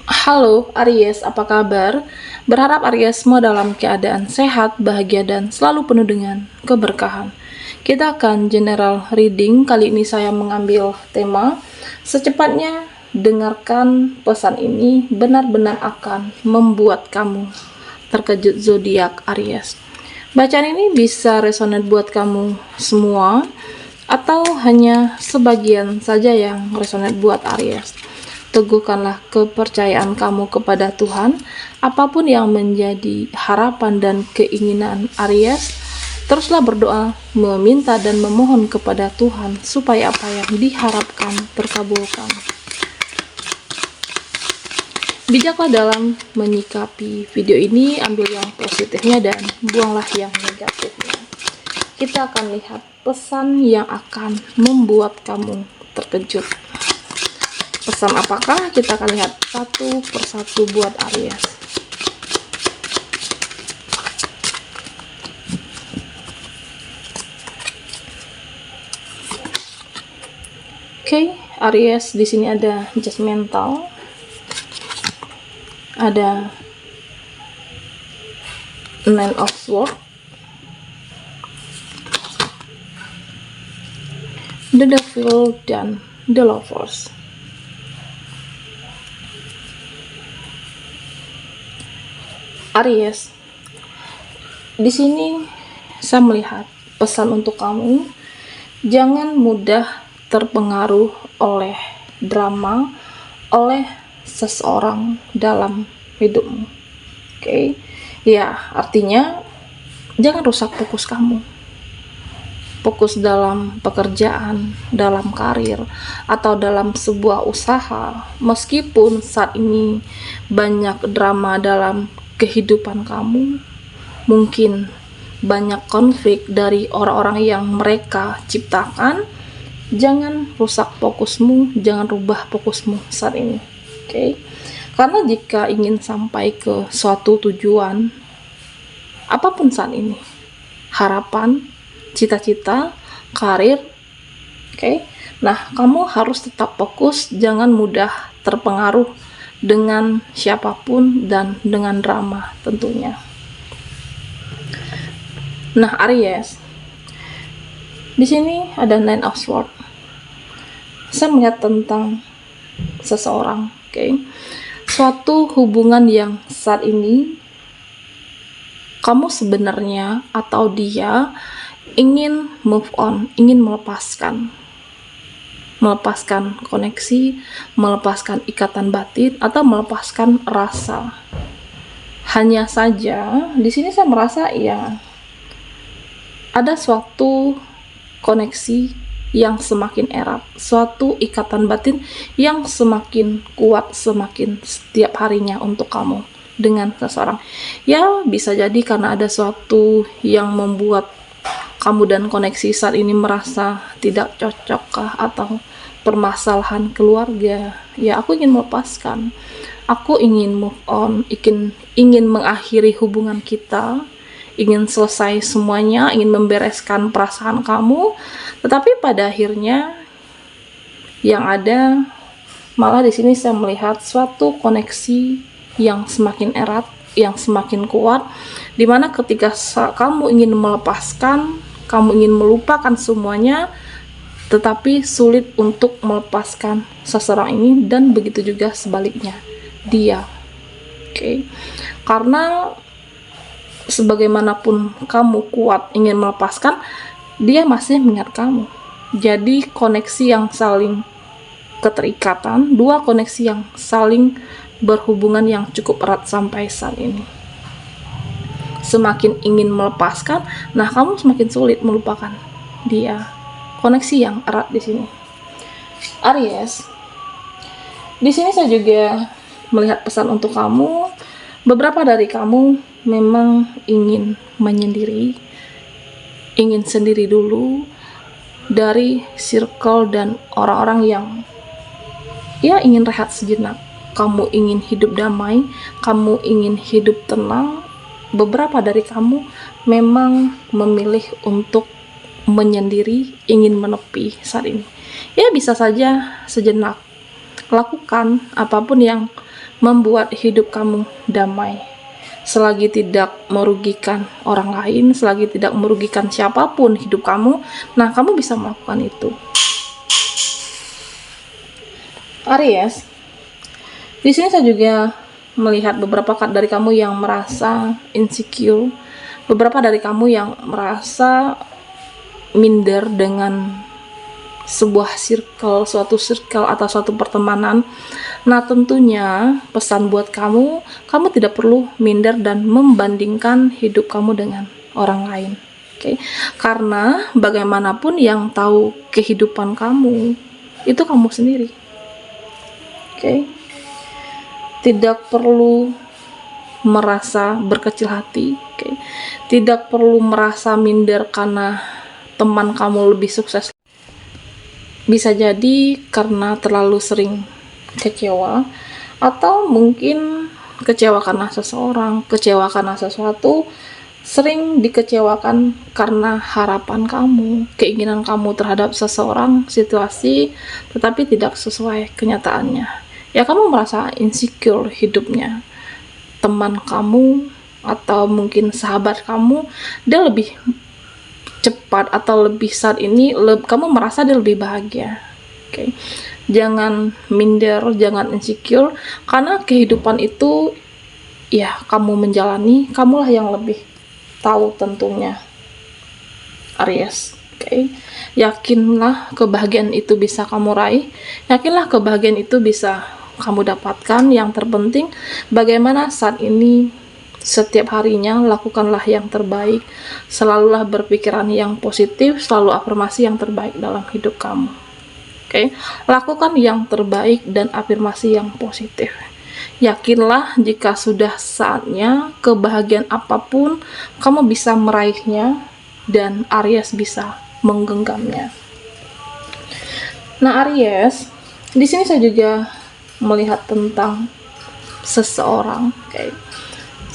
Halo Aries, apa kabar? Berharap Aries semua dalam keadaan sehat, bahagia, dan selalu penuh dengan keberkahan. Kita akan general reading. Kali ini saya mengambil tema secepatnya dengarkan pesan ini benar-benar akan membuat kamu terkejut, zodiak Aries. Bacaan ini bisa resonate buat kamu semua atau hanya sebagian saja yang resonate buat Aries. Teguhkanlah kepercayaan kamu kepada Tuhan. Apapun yang menjadi harapan dan keinginan Aries, teruslah berdoa, meminta dan memohon kepada Tuhan supaya apa yang diharapkan terkabulkan. Bijaklah dalam menyikapi video ini, ambil yang positifnya dan buanglah yang negatifnya. Kita akan lihat pesan yang akan membuat kamu terkejut. Pesan apakah? Kita akan lihat satu persatu buat Aries. Oke, Aries, di sini ada judgmental, ada Nine of Swords, The Devil, dan The Lovers. Aries, di sini saya melihat pesan untuk kamu, jangan mudah terpengaruh oleh drama, oleh seseorang dalam hidupmu. Oke. Ya, artinya jangan rusak fokus kamu. Fokus dalam pekerjaan, dalam karir, atau dalam sebuah usaha. Meskipun saat ini banyak drama dalam kehidupan kamu, mungkin banyak konflik dari orang-orang yang mereka ciptakan, jangan rusak fokusmu, jangan rubah fokusmu saat ini. Oke? Karena jika ingin sampai ke suatu tujuan, apapun saat ini, harapan, cita-cita, karir, oke? Nah, kamu harus tetap fokus, jangan mudah terpengaruh dengan siapapun dan dengan drama tentunya. Nah, Aries, di sini ada Nine of Swords. Saya melihat tentang seseorang, oke? Suatu hubungan yang saat ini kamu sebenarnya atau dia ingin move on, ingin melepaskan koneksi, melepaskan ikatan batin, atau melepaskan rasa. Hanya saja di sini saya merasa ya ada suatu koneksi yang semakin erat, suatu ikatan batin yang semakin kuat, semakin setiap harinya untuk kamu dengan seseorang. Ya, bisa jadi karena ada suatu yang membuat kamu dan koneksi saat ini merasa tidak cocok kah, atau permasalahan keluarga. Ya, aku ingin melepaskan, aku ingin move on, ingin mengakhiri hubungan kita, ingin selesai semuanya, ingin membereskan perasaan kamu, tetapi pada akhirnya yang ada malah di sini saya melihat suatu koneksi yang semakin erat, yang semakin kuat, dimana ketika kamu ingin melepaskan, kamu ingin melupakan semuanya, tetapi sulit untuk melepaskan seseorang ini, dan begitu juga sebaliknya dia. Oke. Karena sebagaimanapun kamu kuat ingin melepaskan, dia masih mengingat kamu. Jadi koneksi yang saling keterikatan, dua koneksi yang saling berhubungan yang cukup erat sampai saat ini. Semakin ingin melepaskan, nah kamu semakin sulit melupakan dia. Koneksi yang erat di sini. Aries, di sini saya juga melihat pesan untuk kamu. Beberapa dari kamu memang ingin menyendiri, ingin sendiri dulu dari circle dan orang-orang yang ya ingin rehat sejenak. Kamu ingin hidup damai, kamu ingin hidup tenang. Beberapa dari kamu memang memilih untuk menyendiri, ingin menepi saat ini. Ya, bisa saja sejenak lakukan apapun yang membuat hidup kamu damai. Selagi tidak merugikan orang lain, selagi tidak merugikan siapapun hidup kamu, nah kamu bisa melakukan itu. Aries, di sini saya juga melihat beberapa dari kamu yang merasa insecure, beberapa dari kamu yang merasa minder dengan sebuah suatu circle atau suatu pertemanan. Nah, tentunya pesan buat kamu tidak perlu minder dan membandingkan hidup kamu dengan orang lain. Oke. Karena bagaimanapun yang tahu kehidupan kamu itu kamu sendiri. Oke. Tidak perlu merasa berkecil hati, oke. Tidak perlu merasa minder karena teman kamu lebih sukses. Bisa jadi karena terlalu sering kecewa, atau mungkin kecewa karena seseorang, kecewa karena sesuatu, sering dikecewakan karena harapan kamu, keinginan kamu terhadap seseorang, situasi, tetapi tidak sesuai kenyataannya. Ya, kamu merasa insecure hidupnya. Teman kamu atau mungkin sahabat kamu, dia lebih cepat atau lebih saat ini kamu merasa dia lebih bahagia. Oke. Jangan minder, jangan insecure, karena kehidupan itu ya kamu menjalani, kamulah yang lebih tahu tentunya. Aries, oke. Yakinlah kebahagiaan itu bisa kamu raih, yakinlah kebahagiaan itu bisa kamu dapatkan. Yang terpenting bagaimana saat ini, setiap harinya lakukanlah yang terbaik, selalulah berpikiran yang positif, selalu afirmasi yang terbaik dalam hidup kamu. Oke, lakukan yang terbaik dan afirmasi yang positif. Yakinlah jika sudah saatnya, kebahagiaan apapun kamu bisa meraihnya dan Aries bisa menggenggamnya. Nah, Aries, di sini saya juga melihat tentang seseorang, oke.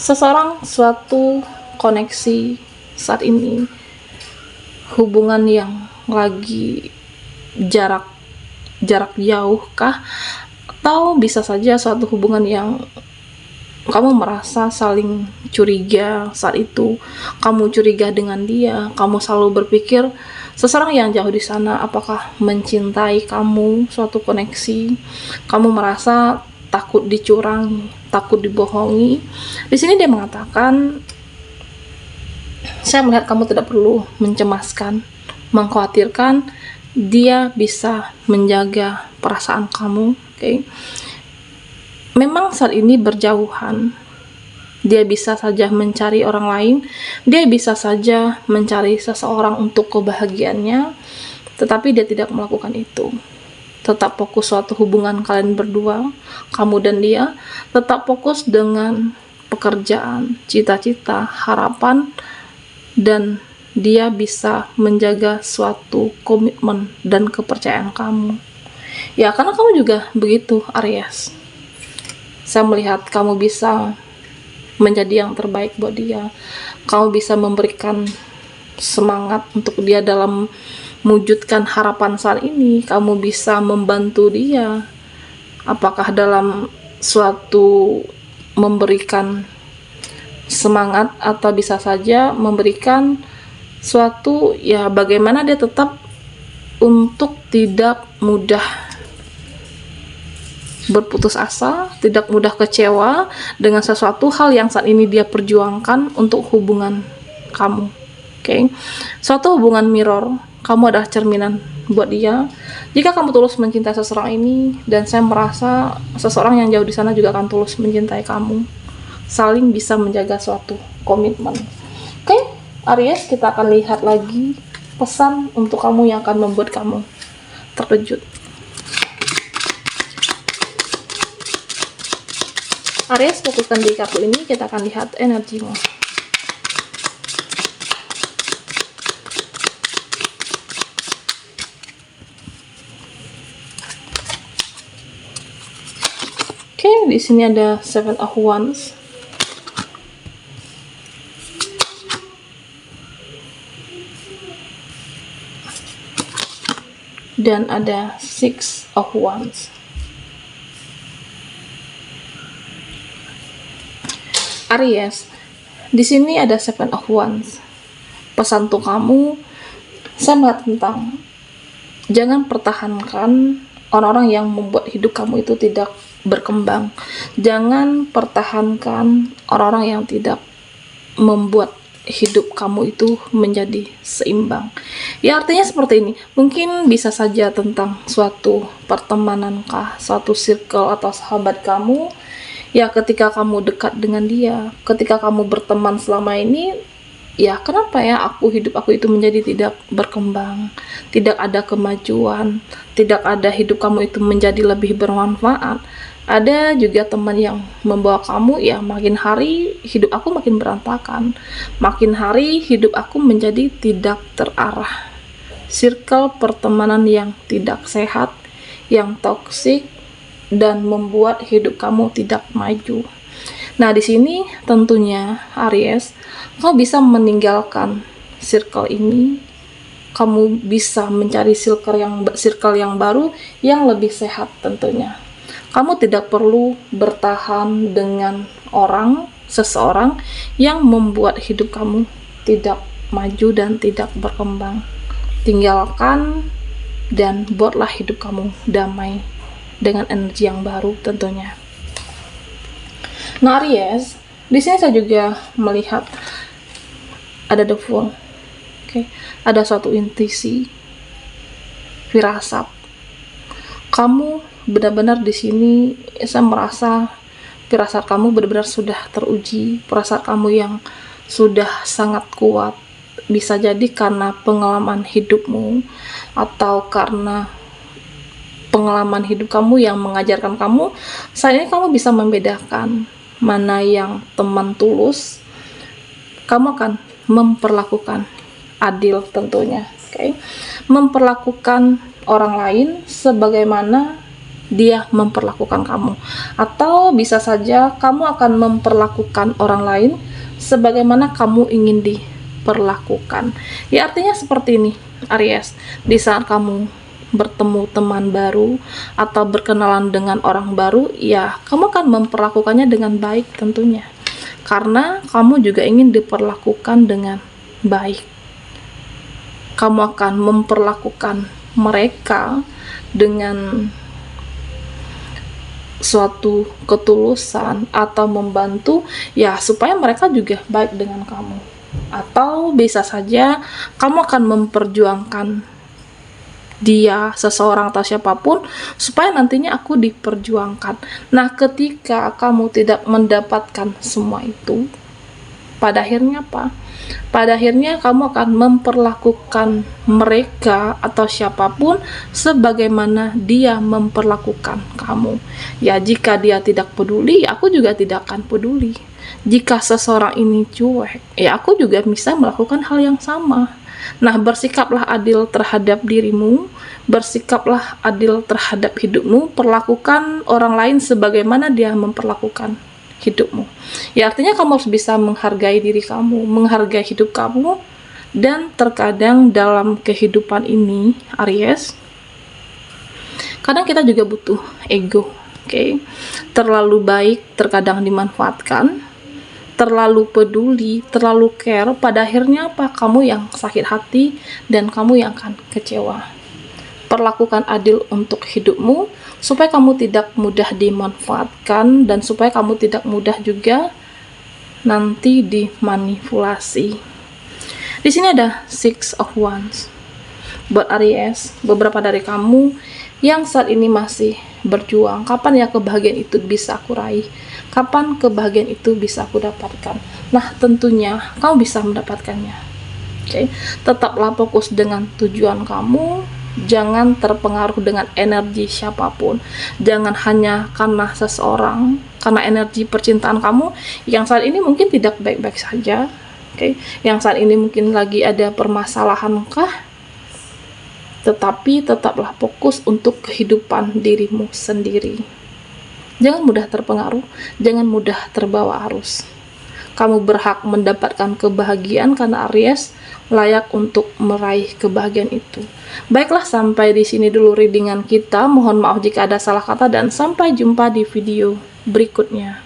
Seseorang, suatu koneksi saat ini, hubungan yang lagi jarak jauh kah, atau bisa saja suatu hubungan yang kamu merasa saling curiga saat itu. Kamu curiga dengan dia, kamu selalu berpikir seseorang yang jauh di sana apakah mencintai kamu, suatu koneksi. Kamu merasa takut dicurangi, takut dibohongi. Di sini dia mengatakan, saya melihat kamu tidak perlu mencemaskan, mengkhawatirkan. Dia bisa menjaga perasaan kamu, oke. Memang saat ini berjauhan, dia bisa saja mencari orang lain, dia bisa saja mencari seseorang untuk kebahagiaannya, tetapi dia tidak melakukan itu. Tetap fokus suatu hubungan kalian berdua, kamu dan dia, tetap fokus dengan pekerjaan, cita-cita, harapan, dan dia bisa menjaga suatu komitmen dan kepercayaan kamu. Ya, karena kamu juga begitu, Aries. Saya melihat kamu bisa menjadi yang terbaik buat dia. Kamu bisa memberikan semangat untuk dia dalam mewujudkan harapan saat ini. Kamu bisa membantu dia, apakah dalam suatu memberikan semangat, atau bisa saja memberikan suatu, ya bagaimana dia tetap untuk tidak mudah berputus asa, tidak mudah kecewa dengan sesuatu hal yang saat ini dia perjuangkan untuk hubungan kamu. Oke. Suatu hubungan mirror, kamu adalah cerminan buat dia. Jika kamu tulus mencintai seseorang ini, dan saya merasa seseorang yang jauh di sana juga akan tulus mencintai kamu, saling bisa menjaga suatu komitmen. Oke. Aries, kita akan lihat lagi pesan untuk kamu yang akan membuat kamu terkejut. Aries, fokuskan di kartu ini, kita akan lihat energimu. Oke, di sini ada Seven of Wands. Dan ada Six of Wands. Aries, di sini ada Seven of Wands. Pesan untuk kamu, saya melihat tentang jangan pertahankan orang-orang yang membuat hidup kamu itu tidak berkembang. Jangan pertahankan orang-orang yang tidak membuat hidup kamu itu menjadi seimbang. Ya, artinya seperti ini. Mungkin bisa saja tentang suatu pertemanan kah, suatu circle atau sahabat kamu. Ya, ketika kamu dekat dengan dia, ketika kamu berteman selama ini, ya kenapa ya hidup aku itu menjadi tidak berkembang, tidak ada kemajuan, tidak ada hidup kamu itu menjadi lebih bermanfaat. Ada juga teman yang membawa kamu, ya makin hari hidup aku makin berantakan, makin hari hidup aku menjadi tidak terarah. Circle pertemanan yang tidak sehat, yang toksik, dan membuat hidup kamu tidak maju. Nah, di sini tentunya Aries, kau bisa meninggalkan circle ini. Kamu bisa mencari circle yang baru yang lebih sehat tentunya. Kamu tidak perlu bertahan dengan seseorang yang membuat hidup kamu tidak maju dan tidak berkembang. Tinggalkan dan buatlah hidup kamu damai dengan energi yang baru tentunya. Nah, Aries, di sini saya juga melihat ada the Fool. Ada suatu intuisi, firasat. Kamu benar-benar di sini, saya merasa firasat kamu benar-benar sudah teruji, firasat kamu yang sudah sangat kuat. Bisa jadi karena pengalaman hidupmu atau karena pengalaman hidup kamu yang mengajarkan kamu, saat ini kamu bisa membedakan mana yang teman tulus. Kamu akan memperlakukan adil tentunya, memperlakukan orang lain sebagaimana dia memperlakukan kamu, atau bisa saja kamu akan memperlakukan orang lain sebagaimana kamu ingin diperlakukan. Ya, artinya seperti ini Aries, di saat kamu bertemu teman baru atau berkenalan dengan orang baru, ya kamu akan memperlakukannya dengan baik tentunya, karena kamu juga ingin diperlakukan dengan baik. Kamu akan memperlakukan mereka dengan suatu ketulusan atau membantu, ya supaya mereka juga baik dengan kamu. Atau bisa saja kamu akan memperjuangkan dia, seseorang atau siapapun, supaya nantinya aku diperjuangkan. Nah, ketika kamu tidak mendapatkan semua itu, pada akhirnya apa? Pada akhirnya kamu akan memperlakukan mereka atau siapapun sebagaimana dia memperlakukan kamu. Ya, jika dia tidak peduli, aku juga tidak akan peduli. Jika seseorang ini cuek, ya aku juga bisa melakukan hal yang sama. Nah, bersikaplah adil terhadap dirimu, bersikaplah adil terhadap hidupmu, perlakukan orang lain sebagaimana dia memperlakukan hidupmu. Ya, artinya kamu harus bisa menghargai diri kamu, menghargai hidup kamu. Dan terkadang dalam kehidupan ini, Aries, kadang kita juga butuh ego, terlalu baik terkadang dimanfaatkan, terlalu peduli, terlalu care, pada akhirnya apa? Kamu yang sakit hati dan kamu yang akan kecewa. Perlakukan adil untuk hidupmu supaya kamu tidak mudah dimanfaatkan dan supaya kamu tidak mudah juga nanti dimanipulasi. Di sini ada Six of Wands. Buat Aries, beberapa dari kamu yang saat ini masih berjuang, kapan ya kebahagiaan itu bisa aku raih? Kapan kebahagiaan itu bisa aku dapatkan? Nah, tentunya kamu bisa mendapatkannya. Tetaplah fokus dengan tujuan kamu. Jangan terpengaruh dengan energi siapapun. Jangan hanya karena seseorang, karena energi percintaan kamu yang saat ini mungkin tidak baik-baik saja. Yang saat ini mungkin lagi ada permasalahan kah? Tetapi tetaplah fokus untuk kehidupan dirimu sendiri. Jangan mudah terpengaruh, jangan mudah terbawa arus. Kamu berhak mendapatkan kebahagiaan karena Aries layak untuk meraih kebahagiaan itu. Baiklah, sampai di sini dulu readingan kita. Mohon maaf jika ada salah kata dan sampai jumpa di video berikutnya.